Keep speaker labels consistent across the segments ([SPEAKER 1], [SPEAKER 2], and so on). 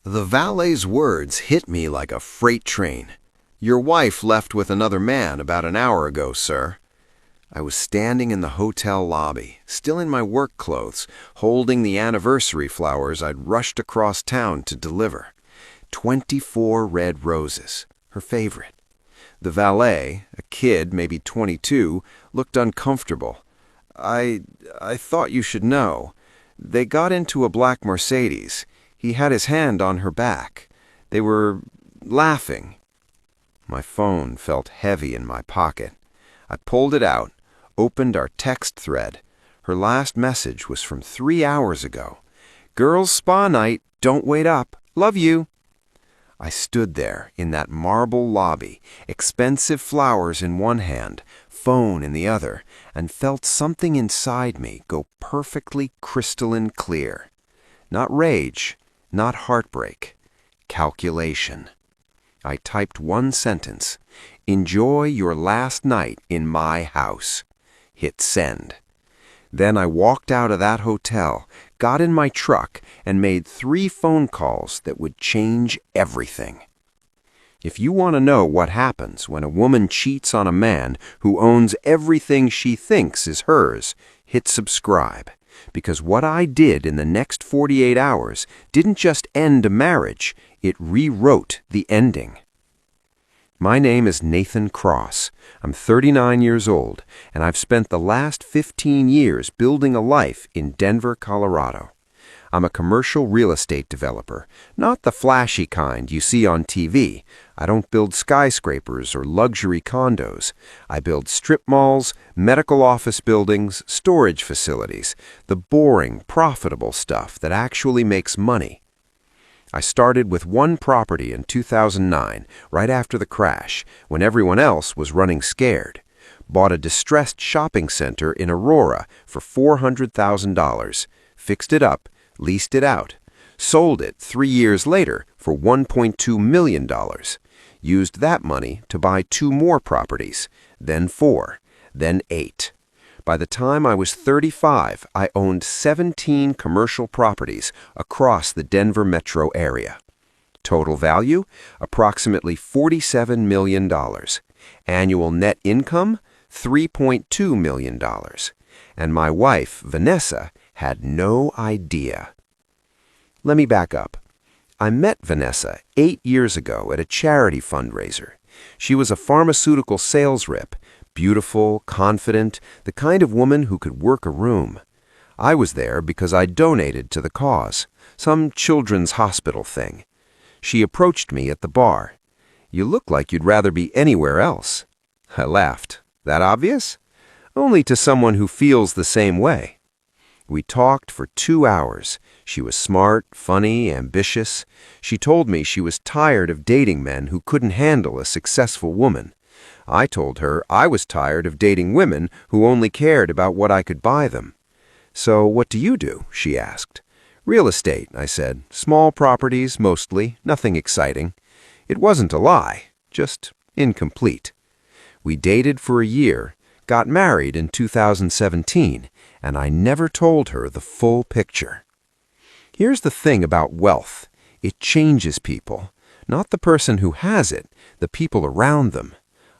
[SPEAKER 1] The valet's words hit me like a freight train. "Your wife left with another man about an hour ago, sir." I was standing in the hotel lobby, still in my work clothes, holding the anniversary flowers I'd rushed across town to deliver. 24 red roses, her favorite. The valet, a kid, maybe 22, looked uncomfortable. I thought you should know. They got into a black Mercedes. He had his hand on her back. They were laughing. My phone felt heavy in my pocket. I pulled it out, opened our text thread. Her last message was from 3 hours ago. "Girls' spa night, don't wait up. Love you." I stood there in that marble lobby, expensive flowers in one hand, phone in the other, and felt something inside me go perfectly crystalline clear. Not rage, not heartbreak, calculation. I typed one sentence: "Enjoy your last night in my house." Hit send. Then I walked out of that hotel, got in my truck, and made 3 phone calls that would change everything. If you want to know what happens when a woman cheats on a man who owns everything she thinks is hers, hit subscribe. Because what I did in the next 48 hours didn't just end a marriage, it rewrote the ending. My name is Nathan Cross. I'm 39 years old, and I've spent the last 15 years building a life in Denver, Colorado. I'm a commercial real estate developer, not the flashy kind you see on TV. I don't build skyscrapers or luxury condos. I build strip malls, medical office buildings, storage facilities, the boring, profitable stuff that actually makes money. I started with one property in 2009, right after the crash, when everyone else was running scared. Bought a distressed shopping center in Aurora for $400,000, fixed it up, leased it out, sold it 3 years later for $1.2 million. Used that money to buy 2 more properties, then 4, then 8. By the time I was 35, I owned 17 commercial properties across the Denver metro area. Total value, approximately $47 million. Annual net income, $3.2 million. And my wife, Vanessa, had no idea. Let me back up. I met Vanessa 8 years ago at a charity fundraiser. She was a pharmaceutical sales rep, beautiful, confident, the kind of woman who could work a room. I was there because I donated to the cause, some children's hospital thing. She approached me at the bar. "You look like you'd rather be anywhere else." I laughed. "That obvious?" "Only to someone who feels the same way." We talked for 2 hours. She was smart, funny, ambitious. She told me she was tired of dating men who couldn't handle a successful woman. I told her I was tired of dating women who only cared about what I could buy them. "So what do you do?" she asked. "Real estate," I said. "Small properties, mostly, nothing exciting." It wasn't a lie, just incomplete. We dated for a year, got married in 2017, and I never told her the full picture. Here's the thing about wealth. It changes people. Not the person who has it, the people around them.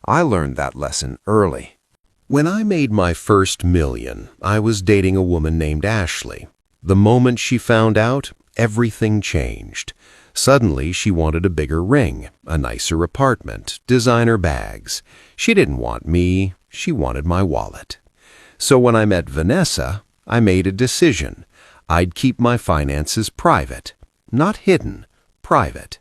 [SPEAKER 1] I learned that lesson early. When I made my first million, I was dating a woman named Ashley. The moment she found out, everything changed. Suddenly, she wanted a bigger ring, a nicer apartment, designer bags. She didn't want me, she wanted my wallet. So when I met Vanessa, I made a decision. I'd keep my finances private. Not hidden, private.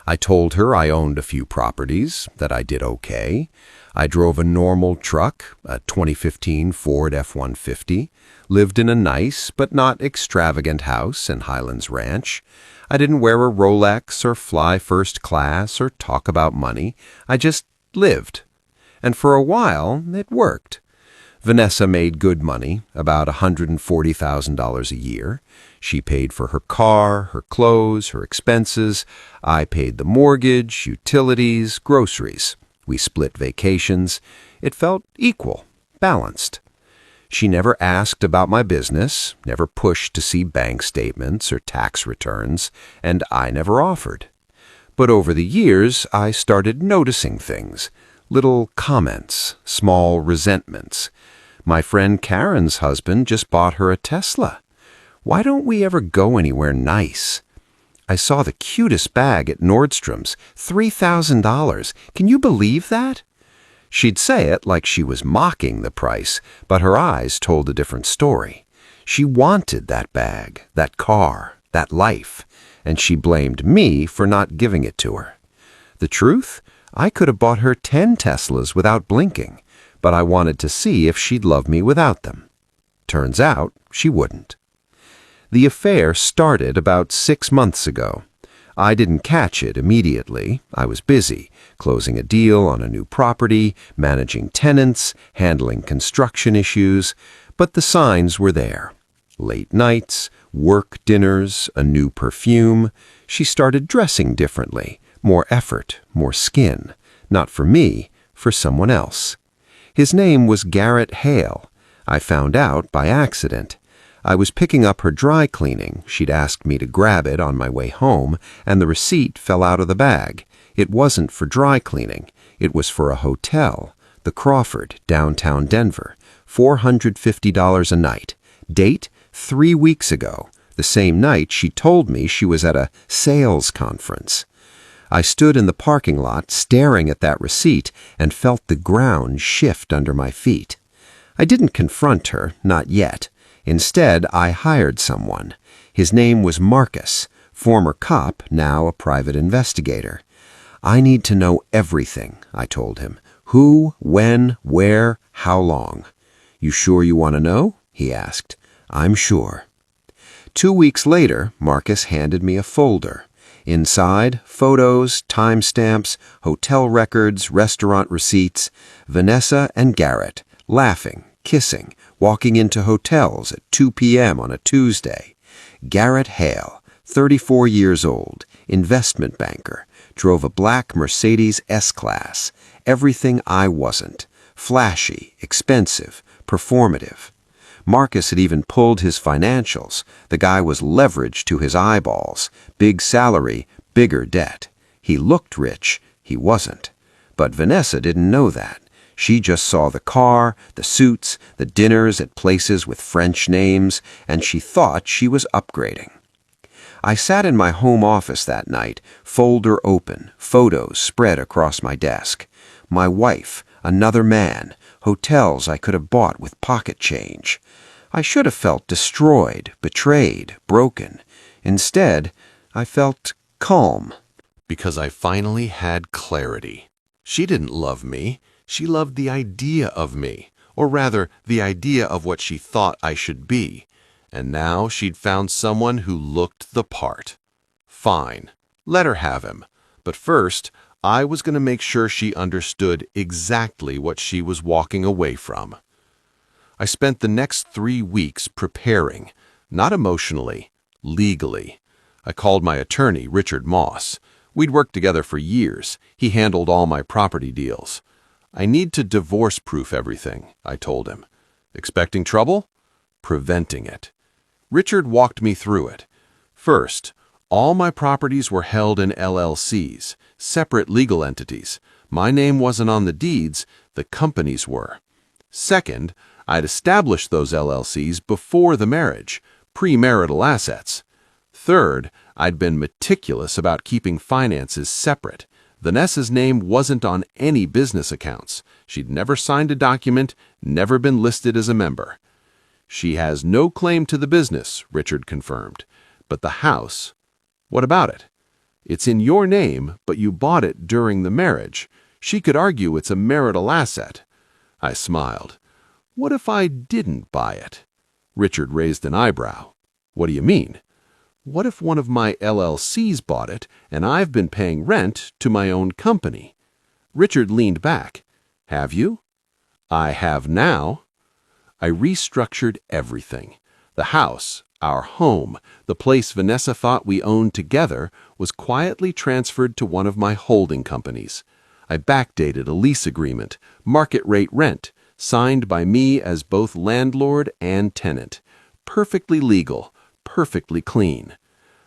[SPEAKER 1] I told her I owned a few properties, that I did okay. I drove a normal truck, a 2015 Ford F-150, lived in a nice but not extravagant house in Highlands Ranch. I didn't wear a Rolex or fly first class or talk about money. I just lived. And for a while, it worked. Vanessa made good money, about $140,000 a year. She paid for her car, her clothes, her expenses. I paid the mortgage, utilities, groceries. We split vacations. It felt equal, balanced.
[SPEAKER 2] She never asked about my business, never pushed to see bank statements or tax returns, and I never offered. But over the years, I started noticing things, little comments, small resentments. My friend Karen's husband just bought her a Tesla. Why don't we ever go anywhere nice? I saw the cutest bag at Nordstrom's, $3,000. Can you believe that? She'd say it like she was mocking the price, but her eyes told a different story. She wanted that bag, that car, that life, and she blamed me for not giving it to her. The truth? I could have bought her 10 Teslas without blinking, but I wanted to see if she'd love me without them. Turns out, she wouldn't. The affair started about 6 months ago. I didn't catch it immediately. I was busy, closing a deal on a new property, managing tenants, handling construction issues, but the signs were there. Late nights, work dinners, a new perfume. She started dressing differently, more effort, more skin. Not for me, for someone else. His name was Garrett Hale. I found out by accident. I was picking up her dry cleaning. She'd asked me to grab it on my way home, and the receipt fell out of the bag. It wasn't for dry cleaning. It was for a hotel, the Crawford, downtown Denver, $450 a night. Date, 3 weeks ago, the same night she told me she was at a sales conference. I stood in the parking lot staring at that receipt and felt the ground shift under my feet. I didn't confront her, not yet. Instead, I hired someone. His name was Marcus, former cop, now a private investigator. I need to know everything, I told him. Who, when, where, how long. You sure you want to know? He asked. I'm sure. 2 weeks later, Marcus handed me a folder. Inside, photos, timestamps, hotel records, restaurant receipts, Vanessa and Garrett, laughing, kissing, walking into hotels at 2 p.m. on a Tuesday. Garrett Hale, 34 years old, investment banker, drove a black Mercedes S-Class. Everything I wasn't. Flashy, expensive, performative. Marcus had even pulled his financials. The guy was leveraged to his eyeballs. Big salary, bigger debt. He looked rich. He wasn't. But Vanessa didn't know that. She just saw the car, the suits, the dinners at places with French names, and she thought she was upgrading. I sat in my home office that night, folder open, photos spread across my desk. My wife, another man, hotels I could have bought with pocket change. I should have felt destroyed, betrayed, broken. Instead, I felt calm.
[SPEAKER 3] Because I finally had clarity. She didn't love me. She loved the idea of me, or rather, the idea of what she thought I should be. And now she'd found someone who looked the part. Fine, let her have him. But first, I was going to make sure she understood exactly what she was walking away from. I spent the next 3 weeks preparing, not emotionally, legally. I called my attorney, Richard Moss. We'd worked together for years. He handled all my property deals. I need to divorce-proof everything, I told him. Expecting trouble? Preventing it. Richard walked me through it. First, all my properties were held in LLCs, separate legal entities. My name wasn't on the deeds, the companies were. Second, I'd established those LLCs before the marriage, premarital assets. Third, I'd been meticulous about keeping finances separate. Vanessa's name wasn't on any business accounts. She'd never signed a document, never been listed as a member. She has no claim to the business, Richard confirmed. But the house, what about it? It's in your name, but you bought it during the marriage. She could argue it's a marital asset. I smiled. What if I didn't buy it? Richard raised an eyebrow. What do you mean? What if one of my LLCs bought it and I've been paying rent to my own company? Richard leaned back. Have you? I have now. I restructured everything. The house, our home, the place Vanessa thought we owned together, was quietly transferred to one of my holding companies. I backdated a lease agreement, market rate rent, signed by me as both landlord and tenant. Perfectly legal, perfectly clean.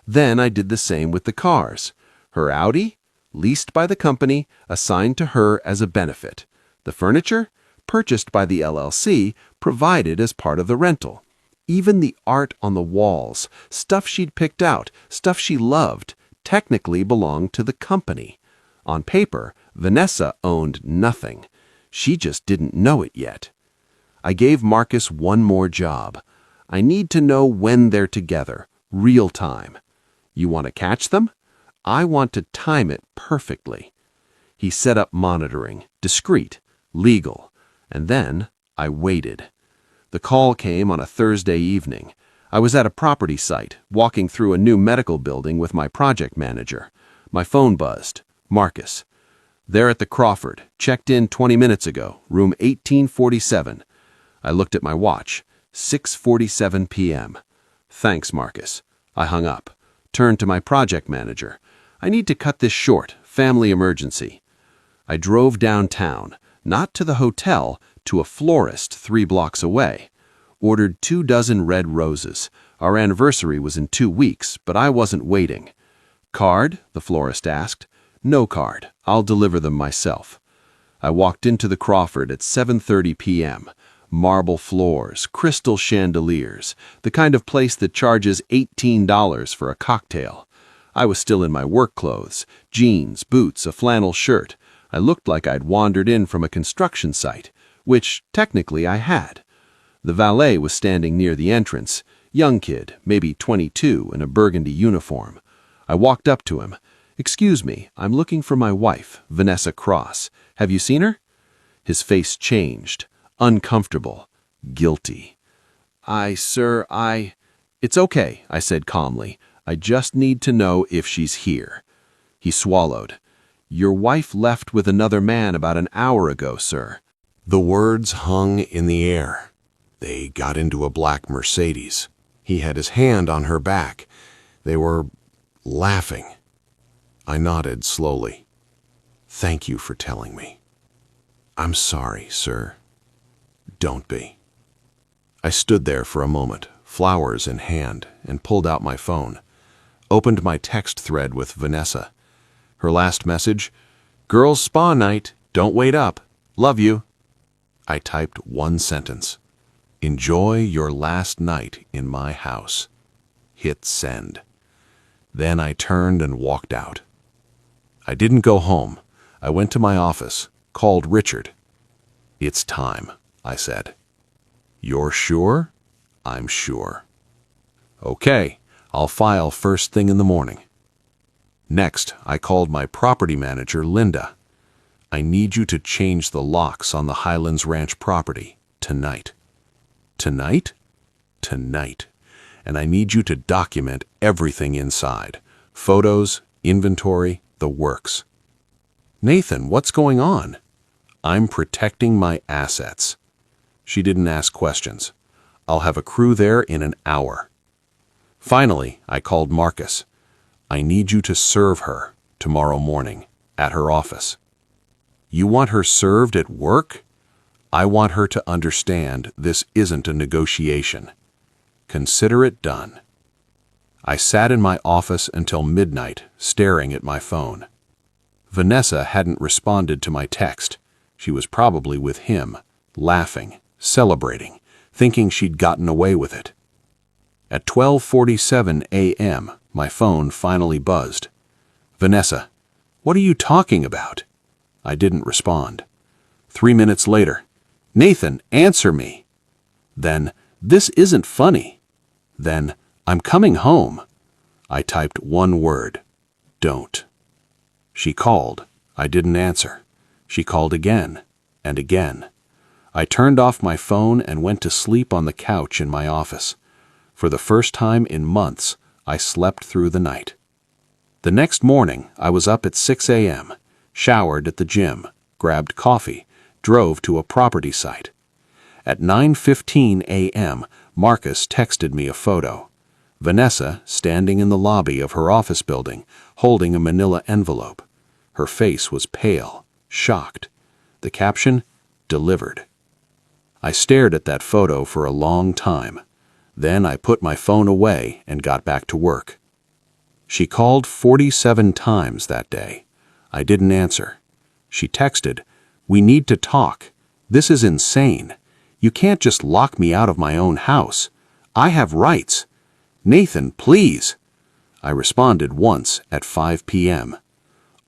[SPEAKER 3] Then I did the same with the cars. Her Audi, leased by the company, assigned to her as a benefit. The furniture, purchased by the LLC, provided as part of the rental. Even the art on the walls, stuff she'd picked out, stuff she loved, technically belonged to the company. On paper, Vanessa owned nothing. She just didn't know it yet. I gave Marcus one more job. I need to know when they're together, real time. You want to catch them? I want to time it perfectly. He set up monitoring, discreet, legal, and then I waited. The call came on a Thursday evening. I was at a property site, walking through a new medical building with my project manager. My phone buzzed. Marcus. There at the Crawford, checked in 20 minutes ago, room 1847. I looked at my watch. 6:47 p.m. Thanks, Marcus. I hung up. Turned to my project manager. I need to cut this short. Family emergency. I drove downtown, not to the hotel, to a florist 3 blocks away. Ordered 24 red roses. Our anniversary was in 2 weeks, but I wasn't waiting. Card? The florist asked. No card. I'll deliver them myself. I walked into the Crawford at 7:30 p.m. Marble floors, crystal chandeliers, the kind of place that charges $18 for a cocktail. I was still in my work clothes, jeans, boots, a flannel shirt. I looked like I'd wandered in from a construction site, which technically I had. The valet was standing near the entrance, young kid, maybe 22, in a burgundy uniform. I walked up to him. Excuse me, I'm looking for my wife, Vanessa Cross. Have you seen her? His face changed. Uncomfortable, guilty. It's okay, I said calmly. I just need to know if she's here. He swallowed. Your wife left with another man about an hour ago, sir.
[SPEAKER 1] The words hung in the air. They got into a black Mercedes. He had his hand on her back. They were laughing. I nodded slowly. Thank you for telling me. I'm sorry, sir. Don't be. I stood there for a moment, flowers in hand, and pulled out my phone. Opened my text thread with Vanessa. Her last message, Girls' spa night, don't wait up. Love you. I typed one sentence. Enjoy your last night in my house. Hit send. Then I turned and walked out. I didn't go home. I went to my office, called Richard. It's time, I said. You're sure? I'm sure. Okay, I'll file first thing in the morning. Next, I called my property manager, Linda. I need you to change the locks on the Highlands Ranch property tonight. Tonight? Tonight. And I need you to document everything inside. Photos, inventory, the works. Nathan, what's going on? I'm protecting my assets. She didn't ask questions. I'll have a crew there in an hour. Finally, I called Marcus. I need you to serve her tomorrow morning at her office. You want her served at work? I want her to understand this isn't a negotiation. Consider it done. I sat in my office until midnight, staring at my phone. Vanessa hadn't responded to my text. She was probably with him, laughing, celebrating, thinking she'd gotten away with it. At 12:47 a.m., my phone finally buzzed. Vanessa, what are you talking about? I didn't respond. 3 minutes later, Nathan, answer me. Then, this isn't funny. Then, I'm coming home. I typed one word, don't. She called. I didn't answer. She called again and again. I turned off my phone and went to sleep on the couch in my office. For the first time in months, I slept through the night. The next morning, I was up at 6 a.m., showered at the gym, grabbed coffee, drove to a property site. At 9:15 a.m., Marcus texted me a photo. Vanessa standing in the lobby of her office building, holding a manila envelope. Her face was pale, shocked. The caption, delivered.
[SPEAKER 4] I stared at that photo for a long time. Then I put my phone away and got back to work. She called 47 times that day. I didn't answer. She texted, "We need to talk. This is insane. You can't just lock me out of my own house. I have rights. Nathan, please." I responded once at 5 p.m.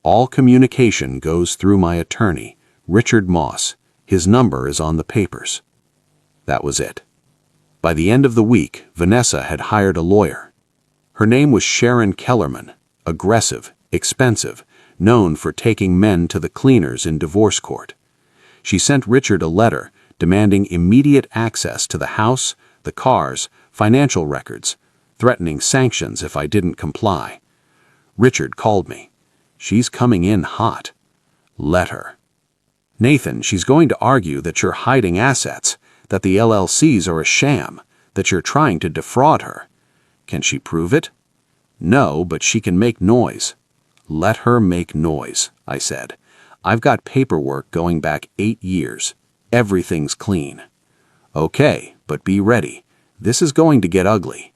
[SPEAKER 4] All communication goes through my attorney, Richard Moss. His number is on the papers. That was it. By the end of the week, Vanessa had hired a lawyer. Her name was Sharon Kellerman, aggressive, expensive, known for taking men to the cleaners in divorce court. She sent Richard a letter demanding immediate access to the house, the cars, financial records, threatening sanctions if I didn't comply. Richard called me. "She's coming in hot. Let her." "Nathan, she's going to argue that you're hiding assets, that the LLCs are a sham, that you're trying to defraud her. Can she prove it?" "No, but she can make noise." "Let her make noise," I said. "I've got paperwork going back 8 years. Everything's clean." "Okay, but be ready. This is going to get ugly."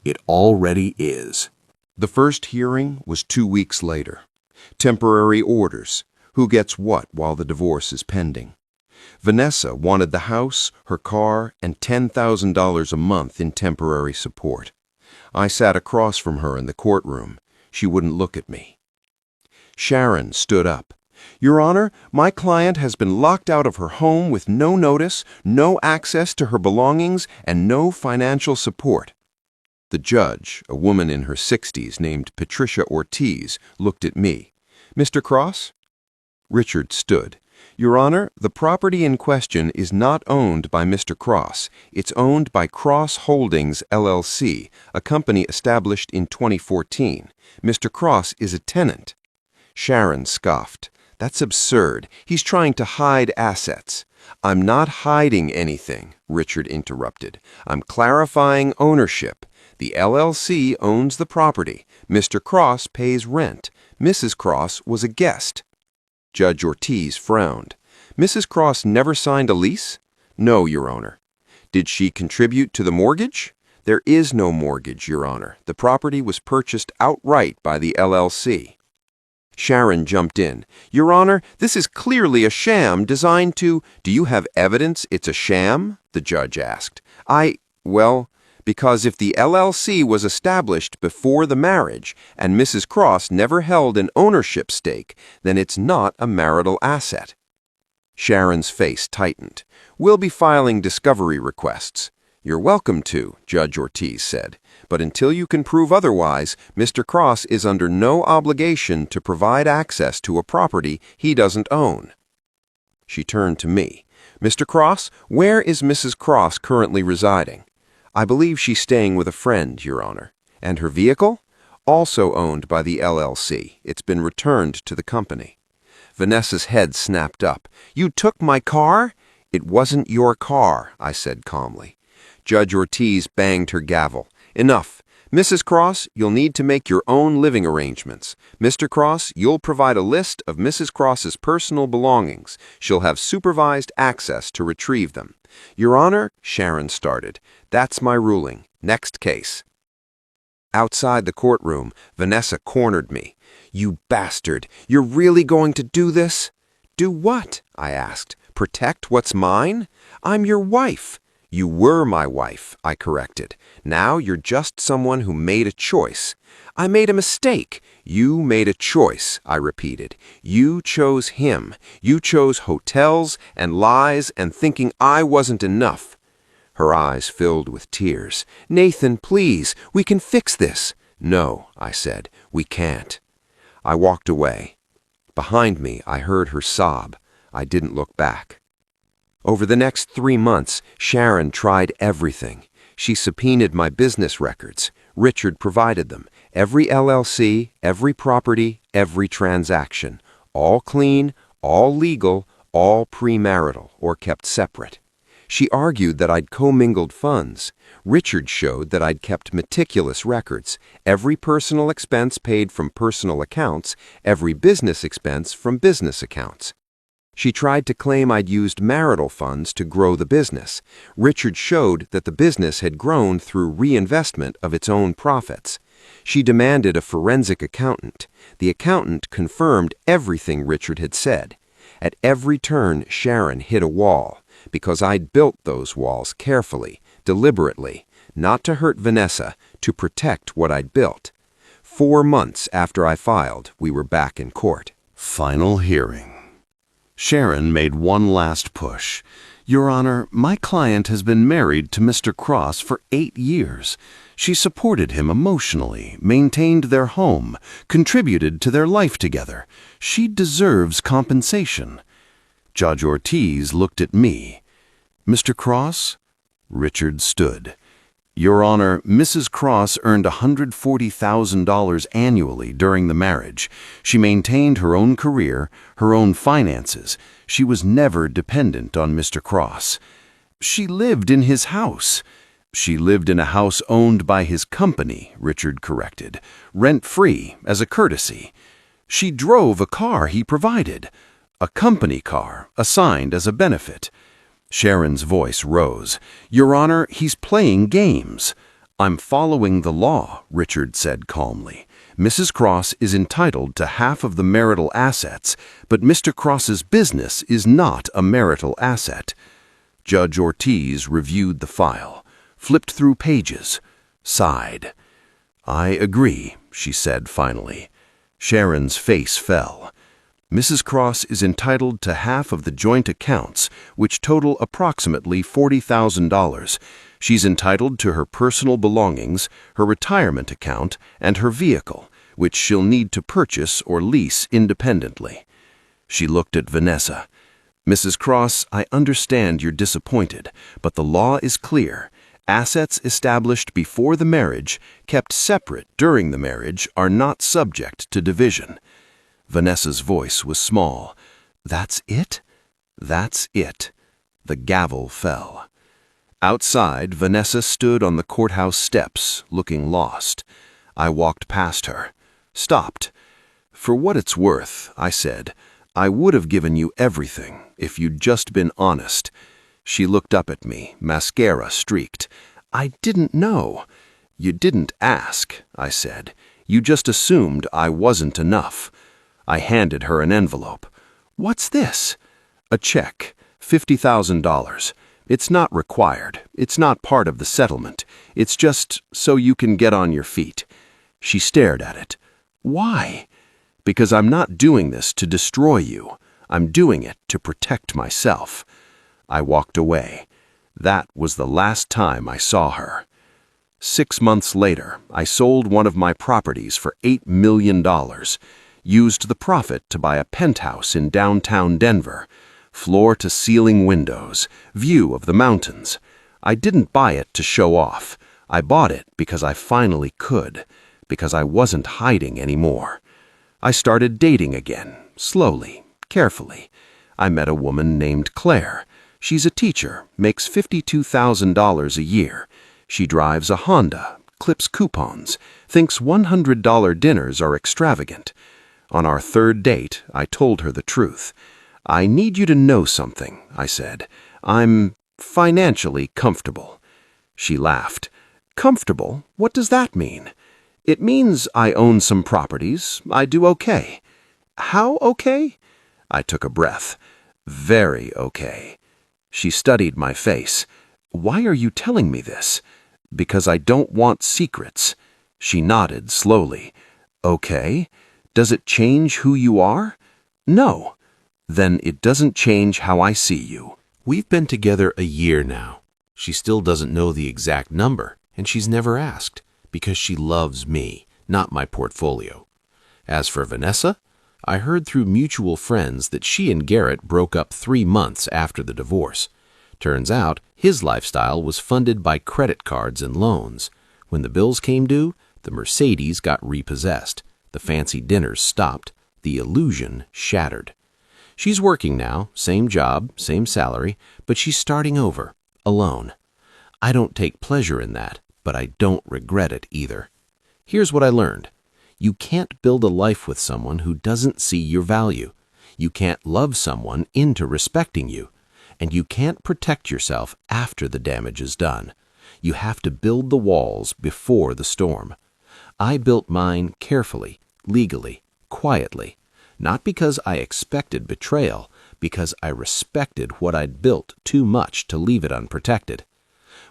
[SPEAKER 4] It already is.
[SPEAKER 1] The first hearing was 2 weeks later. Temporary orders. Who gets what while the divorce is pending? Vanessa wanted the house, her car, and $10,000 a month in temporary support. I sat across from her in the courtroom. She wouldn't look at me. Sharon stood up. "Your Honor, my client has been locked out of her home with no notice, no access to her belongings, and no financial support." The judge, a woman in her 60s named Patricia Ortiz, looked at me. "Mr. Cross?" Richard stood. "Your Honor, the property in question is not owned by Mr. Cross. It's owned by Cross Holdings, LLC, a company established in 2014. Mr. Cross is a tenant." Sharon scoffed. "That's absurd. He's trying to hide assets." "I'm not hiding anything," Richard interrupted. "I'm clarifying ownership. The LLC owns the property. Mr. Cross pays rent. Mrs. Cross was a guest." Judge Ortiz frowned. "Mrs. Cross never signed a lease?" "No, Your Honor." "Did she contribute to the mortgage?" "There is no mortgage, Your Honor. The property was purchased outright by the LLC." Sharon jumped in. "Your Honor, this is clearly a sham designed to—" "Do you have evidence it's a sham?" the judge asked. Well, because if the LLC was established before the marriage and Mrs. Cross never held an ownership stake, then it's not a marital asset." Sharon's face tightened. "We'll be filing discovery requests." "You're welcome to," Judge Ortiz said. "But until you can prove otherwise, Mr. Cross is under no obligation to provide access to a property he doesn't own." She turned to me. "Mr. Cross, where is Mrs. Cross currently residing?" "I believe she's staying with a friend, Your Honor." "And her vehicle?" "Also owned by the LLC. It's been returned to the company." Vanessa's head snapped up. "You took my car?" "It wasn't your car," I said calmly. Judge Ortiz banged her gavel. "Enough. Mrs. Cross, you'll need to make your own living arrangements. Mr. Cross, you'll provide a list of Mrs. Cross's personal belongings. She'll have supervised access to retrieve them." "Your Honor," Sharon started. "That's my ruling. Next case." Outside the courtroom, Vanessa cornered me. "You bastard! You're really going to do this?" "Do what?" I asked. "Protect what's mine? I'm your wife." "You were my wife," I corrected. "Now you're just someone who made a choice." "I made a mistake." "You made a choice," I repeated. "You chose him. You chose hotels and lies and thinking I wasn't enough." Her eyes filled with tears. "Nathan, please, we can fix this." "No," I said, "we can't." I walked away. Behind me, I heard her sob. I didn't look back. Over the next 3 months, Sharon tried everything. She subpoenaed my business records. Richard provided them. Every LLC, every property, every transaction. All clean, all legal, all premarital, or kept separate. She argued that I'd commingled funds. Richard showed that I'd kept meticulous records. Every personal expense paid from personal accounts, every business expense from business accounts.
[SPEAKER 2] She tried to claim I'd used marital funds to grow the business. Richard showed that the business had grown through reinvestment of its own profits. She demanded a forensic accountant. The accountant confirmed everything Richard had said. At every turn, Sharon hit a wall, because I'd built those walls carefully, deliberately, not to hurt Vanessa, to protect what I'd built. 4 months after I filed, we were back in court.
[SPEAKER 3] Final hearing. Sharon made one last push. Your Honor, my client has been married to Mr. Cross for 8 years. She supported him emotionally, maintained their home, contributed to their life together. She deserves compensation. Judge Ortiz looked at me. Mr. Cross? Richard stood. Your Honor, Mrs. Cross earned $140,000 annually during the marriage. She maintained her own career, her own finances. She was never dependent on Mr. Cross. She lived in his house. She lived in a house owned by his company, Richard corrected, rent-free as a courtesy. She drove a car he provided, a company car assigned as a benefit. Sharon's voice rose. Your Honor, he's playing games. I'm following the law, Richard said calmly. Mrs. Cross is entitled to half of the marital assets, but Mr. Cross's business is not a marital asset. Judge Ortiz reviewed the file, flipped through pages, sighed. I agree, she said finally. Sharon's face fell. Mrs. Cross is entitled to half of the joint accounts, which total approximately $40,000. She's entitled to her personal belongings, her retirement account, and her vehicle, which she'll need to purchase or lease independently. She looked at Vanessa. Mrs. Cross, I understand you're disappointed, but the law is clear. Assets established before the marriage, kept separate during the marriage, are not subject to division. Vanessa's voice was small. That's it? That's it. The gavel fell. Outside, Vanessa stood on the courthouse steps, looking lost. I walked past her, stopped. For what it's worth, I said, I would have given you everything if you'd just been honest. She looked up at me, mascara streaked. I didn't know. You didn't ask, I said. You just assumed I wasn't enough. I handed her an envelope. What's this? A check, $50,000. It's not required. It's not part of the settlement. It's just so you can get on your feet. She stared at it. Why? Because I'm not doing this to destroy you. I'm doing it to protect myself. I walked away. That was the last time I saw her. 6 months later, I sold one of my properties for $8 million. Used the profit to buy a penthouse in downtown Denver. Floor-to-ceiling windows, view of the mountains. I didn't buy it to show off. I bought it because I finally could, because I wasn't hiding anymore. I started dating again, slowly, carefully. I met a woman named Claire. She's a teacher, makes $52,000 a year. She drives a Honda, clips coupons, thinks $100 dinners are extravagant. On our 3rd date, I told her the truth. I need you to know something, I said. I'm financially comfortable. She laughed. Comfortable? What does that mean? It means I own some properties. I do okay. How okay? I took a breath. Very okay. She studied my face. Why are you telling me this? Because I don't want secrets. She nodded slowly. Okay. Does it change who you are? No. Then it doesn't change how I see you. We've been together a year now. She still doesn't know the exact number, and she's never asked, because she loves me, not my portfolio. As for Vanessa, I heard through mutual friends that she and Garrett broke up 3 months after the divorce. Turns out his lifestyle was funded by credit cards and loans. When the bills came due, the Mercedes got repossessed. The fancy dinners stopped. The illusion shattered. She's working now, same job, same salary, but she's starting over, alone. I don't take pleasure in that, but I don't regret it either. Here's what I learned. You can't build a life with someone who doesn't see your value. You can't love someone into respecting you. And you can't protect yourself after the damage is done. You have to build the walls before the storm. I built mine carefully, legally, quietly, not because I expected betrayal, because I respected what I'd built too much to leave it unprotected.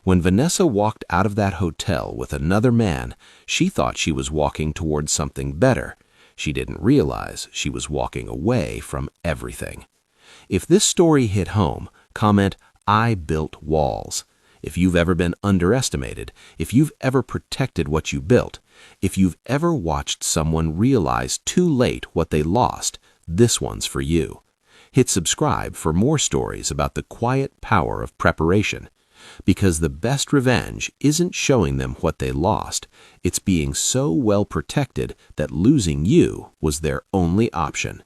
[SPEAKER 3] When Vanessa walked out of that hotel with another man, she thought she was walking towards something better. She didn't realize she was walking away from everything. If this story hit home, comment, "I built walls." If you've ever been underestimated, if you've ever protected what you built, if you've ever watched someone realize too late what they lost, this one's for you. Hit subscribe for more stories about the quiet power of preparation. Because the best revenge isn't showing them what they lost, it's being so well protected that losing you was their only option.